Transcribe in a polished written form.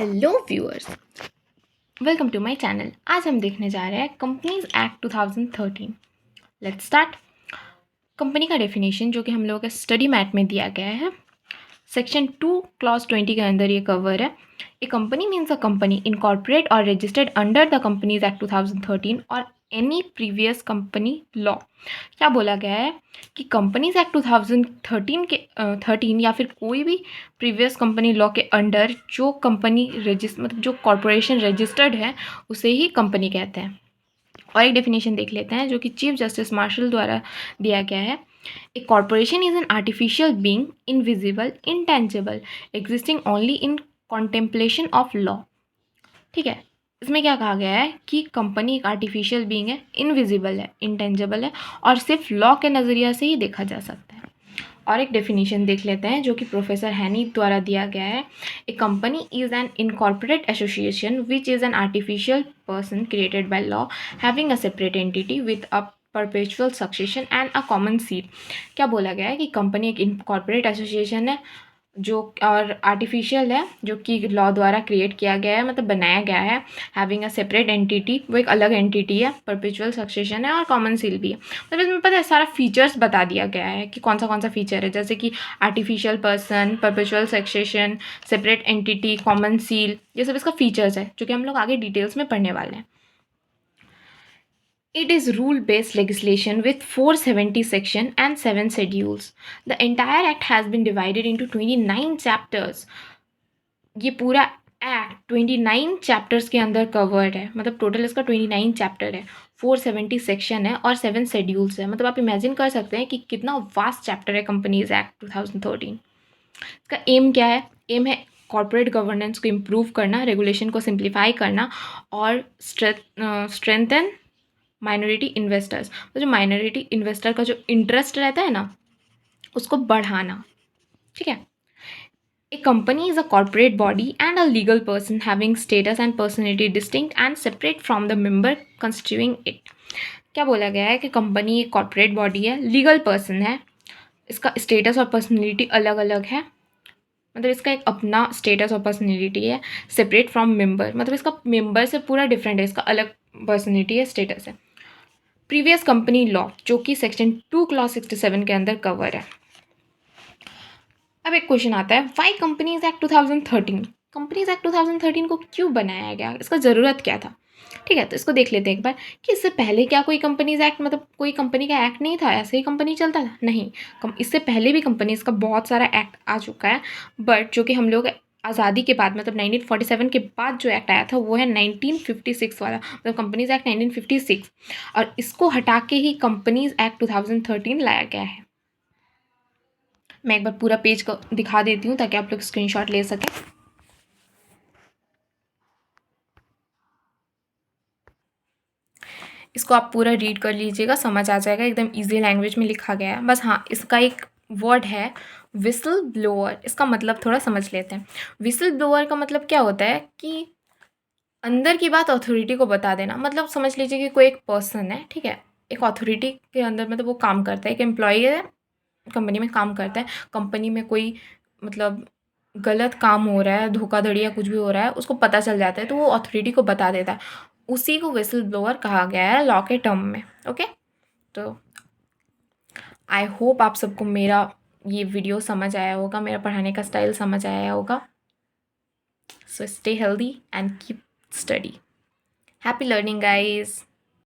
Hello viewers, welcome to my channel. आज हम देखने जा रहे हैं companies act 2013। Let's start. Company का डेफिनेशन जो कि हम लोगों के स्टडी मैट में दिया गया है, सेक्शन 2 क्लॉज 20 के अंदर ये कवर है। A company means a company incorporate और registered under the companies act 2013 और एनी प्रीवियस कंपनी लॉ। क्या बोला गया है कि कंपनीज एक्ट 2013 के 13 या फिर कोई भी प्रीवियस कंपनी लॉ के अंडर जो कंपनी मतलब जो कॉरपोरेशन रजिस्टर्ड है उसे ही कंपनी कहते हैं। और एक डेफिनेशन देख लेते हैं जो कि चीफ जस्टिस मार्शल द्वारा दिया गया है। A corporation is an artificial being, invisible, intangible, existing only in contemplation of law. ठीक है, इसमें क्या कहा गया है कि कंपनी एक आर्टिफिशियल बीइंग है, इनविजिबल है, इंटेंजिबल है और सिर्फ लॉ के नज़रिया से ही देखा जा सकता है। और एक डेफिनेशन देख लेते हैं जो कि प्रोफेसर हैनी द्वारा दिया गया है। A company is an incorporate association which is an artificial person created by law having a separate entity with a perpetual succession and a common seat. क्या बोला गया है कि कंपनी एक इनकॉर्पोरेट एसोसिएशन है जो और आर्टिफिशियल है, जो कि लॉ द्वारा क्रिएट किया गया है, मतलब बनाया गया है। हैविंग अ सेपरेट एंटिटी, वो एक अलग एंटिटी है, परपेचुअल सक्सेशन है और कॉमन सील भी है। मतलब इसमें पता है सारा फीचर्स बता दिया गया है कि कौन सा फीचर है, जैसे कि artificial person, perpetual succession, separate entity, common seal, ये सब इसका फीचर्स है जो कि हम लोग आगे डिटेल्स में पढ़ने वाले हैं। It is rule-based legislation with 470 sections and 7 schedules. The entire act has been divided into 29 chapters. ये पूरा एक्ट 29 चैप्टर्स के अंदर कवर्ड है, मतलब टोटल इसका 29 चैप्टर है, 470 सेक्शन है और 7 शेड्यूल्स है। मतलब आप इमेजिन कर सकते हैं कि कितना वास्ट चैप्टर है कंपनीज एक्ट 2013। इसका एम क्या है? एम है कॉर्पोरेट गवर्नेंस को इम्प्रूव करना, रेगुलेशन को सिंप्लीफाई करना और स्ट्रेंथन माइनॉरिटी इन्वेस्टर्स। तो जो माइनॉरिटी इन्वेस्टर का जो इंटरेस्ट रहता है ना, उसको बढ़ाना। ठीक है। A company is a corporate body and a legal person having status and personality distinct and separate from the member constituting it. क्या बोला गया है कि कंपनी एक कॉर्पोरेट बॉडी है, लीगल पर्सन है, इसका स्टेटस और पर्सनैलिटी अलग अलग है, मतलब इसका एक अपना स्टेटस और पर्सनैलिटी है। सेपरेट फ्रॉम मेंबर, मतलब इसका मेंबर से पूरा डिफरेंट है, इसका अलग पर्सनैलिटी है, स्टेटस है। प्रीवियस कंपनी लॉ जो कि सेक्शन 2 क्लॉज 67 के अंदर कवर है। अब एक क्वेश्चन आता है, why companies act 2013? Companies act 2013 को क्यों बनाया गया, इसका ज़रूरत क्या था? ठीक है, तो इसको देख लेते हैं एक बार कि इससे पहले क्या कोई कंपनीज एक्ट, मतलब कोई कंपनी का एक्ट नहीं था, ऐसे ही कंपनी चलता था? नहीं, इससे पहले भी कंपनीज का बहुत सारा एक्ट आ चुका है, बट जो कि हम लोग आज़ादी के बाद, मतलब 1947 के बाद जो एक्ट आया था वो है 1956 वाला, मतलब कंपनीज एक्ट 1956, और इसको हटा के ही कंपनीज एक्ट 2013 लाया गया है। मैं एक बार पूरा पेज को दिखा देती हूँ ताकि आप लोग स्क्रीनशॉट ले सकें। इसको आप पूरा रीड कर लीजिएगा, समझ आ जाएगा, एकदम इजी लैंग्वेज में लिखा गया है। बस हाँ, इसका एक वर्ड है विसल ब्लोअर, इसका मतलब थोड़ा समझ लेते हैं। विसल ब्लोअर का मतलब क्या होता है कि अंदर की बात अथॉरिटी को बता देना। मतलब समझ लीजिए कि कोई एक पर्सन है, ठीक है, एक अथॉरिटी के अंदर, मतलब वो काम करता है, एक एम्प्लॉई है, कंपनी में काम करता है, कंपनी में कोई मतलब गलत काम हो रहा है, धोखाधड़ी या कुछ भी हो रहा है, उसको पता चल जाता है तो वो अथॉरिटी को बता देता है, उसी को विसल ब्लोअर कहा गया है लॉ के टर्म में। ओके, तो आई होप आप सबको मेरा ये वीडियो समझ आया होगा, मेरा पढ़ाने का स्टाइल समझ आया होगा। So stay healthy and keep study. Happy learning guys.